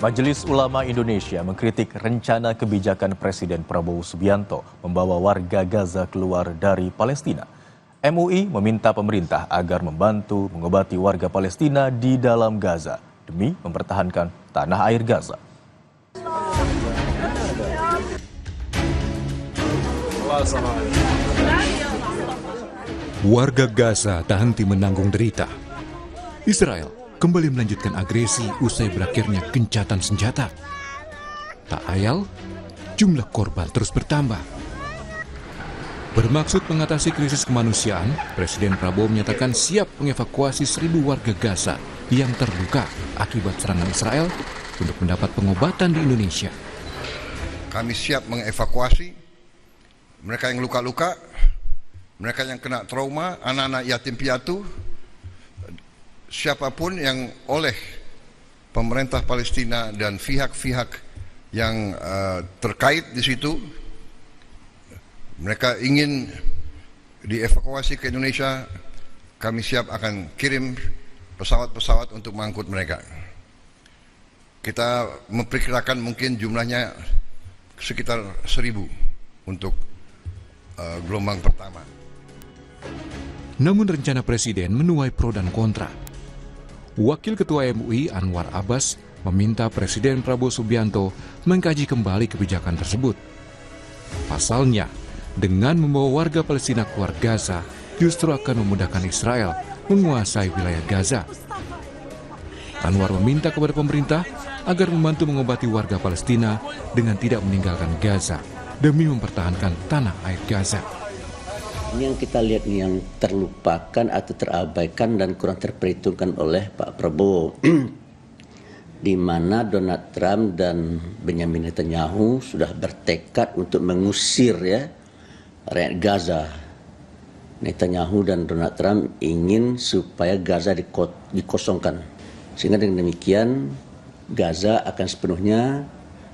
Majelis Ulama Indonesia mengkritik rencana kebijakan Presiden Prabowo Subianto membawa warga Gaza keluar dari Palestina. MUI meminta pemerintah agar membantu mengobati warga Palestina di dalam Gaza demi mempertahankan tanah air Gaza. Warga Gaza tak henti menanggung derita. Israel kembali melanjutkan agresi usai berakhirnya gencatan senjata. Tak ayal, jumlah korban terus bertambah. Bermaksud mengatasi krisis kemanusiaan, Presiden Prabowo menyatakan siap mengevakuasi 1.000 warga Gaza yang terluka akibat serangan Israel untuk mendapat pengobatan di Indonesia. Kami siap mengevakuasi mereka yang luka-luka, mereka yang kena trauma, anak-anak yatim piatu, siapapun yang oleh pemerintah Palestina dan pihak-pihak yang terkait di situ, mereka ingin dievakuasi ke Indonesia, kami siap akan kirim pesawat-pesawat untuk mengangkut mereka. Kita memperkirakan mungkin jumlahnya sekitar 1.000 untuk gelombang pertama. Namun rencana Presiden menuai pro dan kontra. Wakil Ketua MUI Anwar Abbas meminta Presiden Prabowo Subianto mengkaji kembali kebijakan tersebut. Pasalnya, dengan membawa warga Palestina keluar Gaza, justru akan memudahkan Israel menguasai wilayah Gaza. Anwar meminta kepada pemerintah agar membantu mengobati warga Palestina dengan tidak meninggalkan Gaza demi mempertahankan tanah air Gaza. Ini yang kita lihat nih yang terlupakan atau terabaikan dan kurang terperhitungkan oleh Pak Prabowo. Di mana Donald Trump dan Benjamin Netanyahu sudah bertekad untuk mengusir rakyat Gaza. Netanyahu dan Donald Trump ingin supaya Gaza dikosongkan. Sehingga dengan demikian Gaza akan sepenuhnya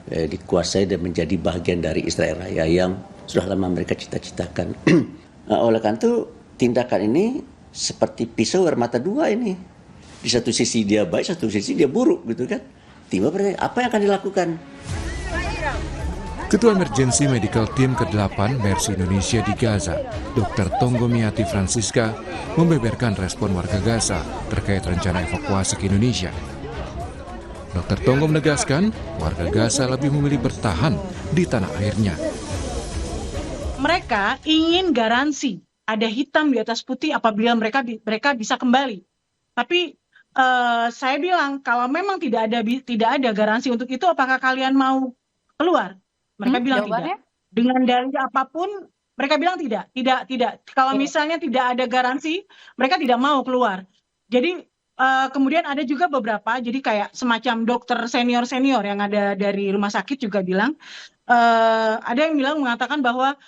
dikuasai dan menjadi bagian dari Israel Raya yang sudah lama mereka cita-citakan. Oleh karena itu tindakan ini seperti pisau bermata dua ini. Di satu sisi dia baik, satu sisi dia buruk gitu kan. Tiba apa yang akan dilakukan? Ketua Emergency Medical Team ke-8 Mercy Indonesia di Gaza, Dr. Tonggomiati Francisca, membeberkan respon warga Gaza terkait rencana evakuasi ke Indonesia. Dr. Tonggo menegaskan, warga Gaza lebih memilih bertahan di tanah airnya. Mereka ingin garansi, ada hitam di atas putih apabila mereka bisa kembali. Tapi saya bilang kalau memang tidak ada garansi untuk itu, apakah kalian mau keluar? Mereka bilang tidak. Dengan dalih apapun, mereka bilang tidak. Kalau misalnya tidak ada garansi, mereka tidak mau keluar. Jadi kemudian ada juga beberapa, jadi kayak semacam dokter senior yang ada dari rumah sakit juga bilang, ada yang mengatakan bahwa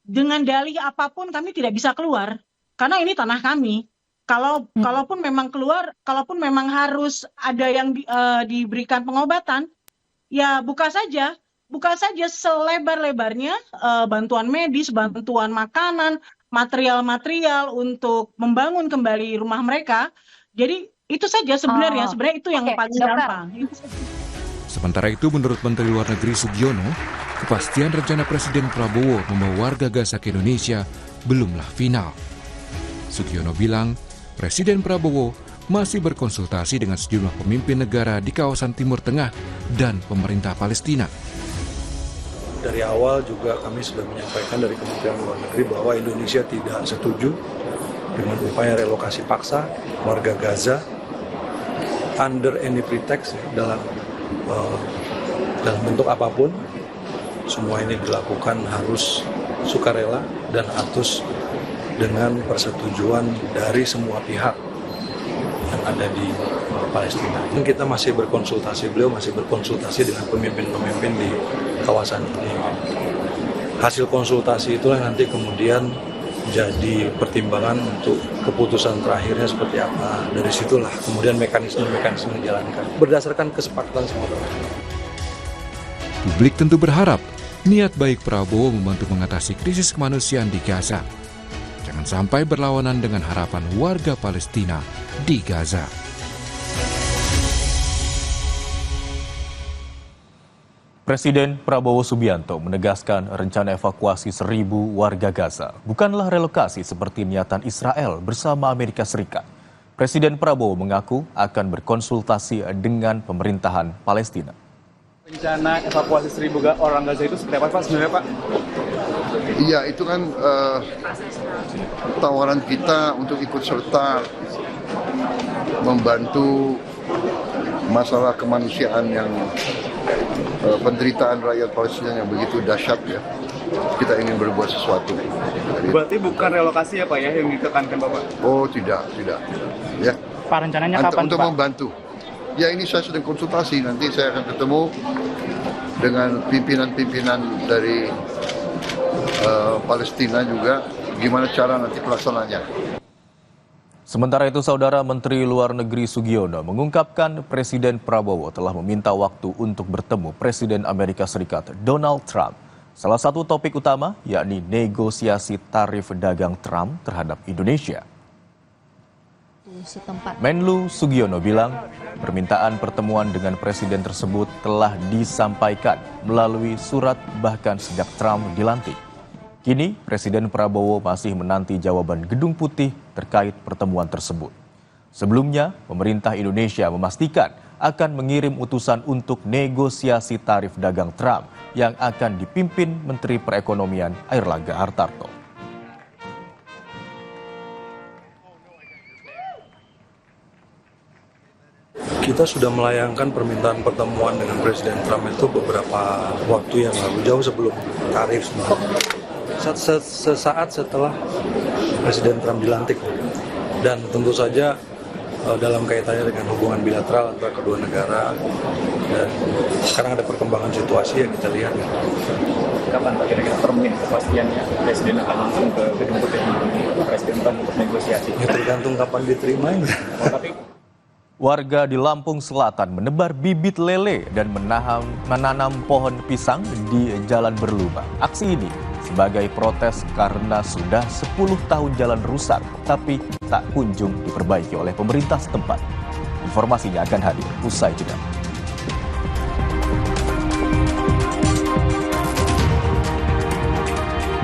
dengan dalih apapun kami tidak bisa keluar karena ini tanah kami. Kalaupun memang keluar, kalaupun memang harus ada yang diberikan pengobatan, ya buka saja selebar-lebarnya bantuan medis, bantuan makanan, material untuk membangun kembali rumah mereka. Jadi itu saja sebenarnya itu yang paling gampang. Sementara itu, menurut Menteri Luar Negeri Sugiono, kepastian rencana Presiden Prabowo membawa warga Gaza ke Indonesia belumlah final. Sugiono bilang, Presiden Prabowo masih berkonsultasi dengan sejumlah pemimpin negara di kawasan Timur Tengah dan pemerintah Palestina. Dari awal juga kami sudah menyampaikan dari Kementerian Luar Negeri bahwa Indonesia tidak setuju dengan upaya relokasi paksa warga Gaza under any pretext dalam bentuk apapun. Semua ini dilakukan harus sukarela dan harus dengan persetujuan dari semua pihak yang ada di Palestina. Dan kita masih berkonsultasi, beliau masih berkonsultasi dengan pemimpin-pemimpin di kawasan ini. Hasil konsultasi itulah nanti kemudian jadi pertimbangan untuk keputusan terakhirnya seperti apa. Dari situlah kemudian mekanisme dijalankan berdasarkan kesepakatan semua. Publik tentu berharap niat baik Prabowo membantu mengatasi krisis kemanusiaan di Gaza. Jangan sampai berlawanan dengan harapan warga Palestina di Gaza. Presiden Prabowo Subianto menegaskan rencana evakuasi 1.000 warga Gaza bukanlah relokasi seperti niatan Israel bersama Amerika Serikat. Presiden Prabowo mengaku akan berkonsultasi dengan pemerintahan Palestina. Rencana evakuasi 1.000 orang Gaza itu seperti apa Pak sebenarnya Pak? Iya, itu kan tawaran kita untuk ikut serta membantu masalah kemanusiaan yang penderitaan rakyat Palestina yang begitu dahsyat ya. Kita ingin berbuat sesuatu. Berarti bukan relokasi ya Pak ya yang ditekankan Bapak? Oh tidak. Ya. Pak rencananya kapan untuk Pak? Membantu. Ya ini saya sedang konsultasi, nanti saya akan ketemu dengan pimpinan-pimpinan dari Palestina juga, gimana cara nanti pelaksananya. Sementara itu, Saudara Menteri Luar Negeri Sugiono mengungkapkan Presiden Prabowo telah meminta waktu untuk bertemu Presiden Amerika Serikat Donald Trump. Salah satu topik utama yakni negosiasi tarif dagang Trump terhadap Indonesia. Menlu Sugiono bilang permintaan pertemuan dengan Presiden tersebut telah disampaikan melalui surat bahkan sejak Trump dilantik. Kini, Presiden Prabowo masih menanti jawaban Gedung Putih terkait pertemuan tersebut. Sebelumnya, pemerintah Indonesia memastikan akan mengirim utusan untuk negosiasi tarif dagang Trump yang akan dipimpin Menteri Perekonomian Airlangga Hartarto. Kita sudah melayangkan permintaan pertemuan dengan Presiden Trump itu beberapa waktu yang lalu, jauh sebelum tarif sebenarnya. Sesaat setelah Presiden Trump dilantik, dan tentu saja dalam kaitannya dengan hubungan bilateral antara kedua negara, dan sekarang ada perkembangan situasi yang kita lihat. Kapan Pak kira-kira termin kepastiannya Presiden akan langsung ke Gedung Putih Presiden Trump untuk negosiasi? Ya, tergantung kapan diterimanya. Warga di Lampung Selatan menebar bibit lele dan menanam pohon pisang di Jalan Berlubang. Aksi ini sebagai protes karena sudah 10 tahun jalan rusak tapi tak kunjung diperbaiki oleh pemerintah setempat. Informasinya akan hadir usai jeda.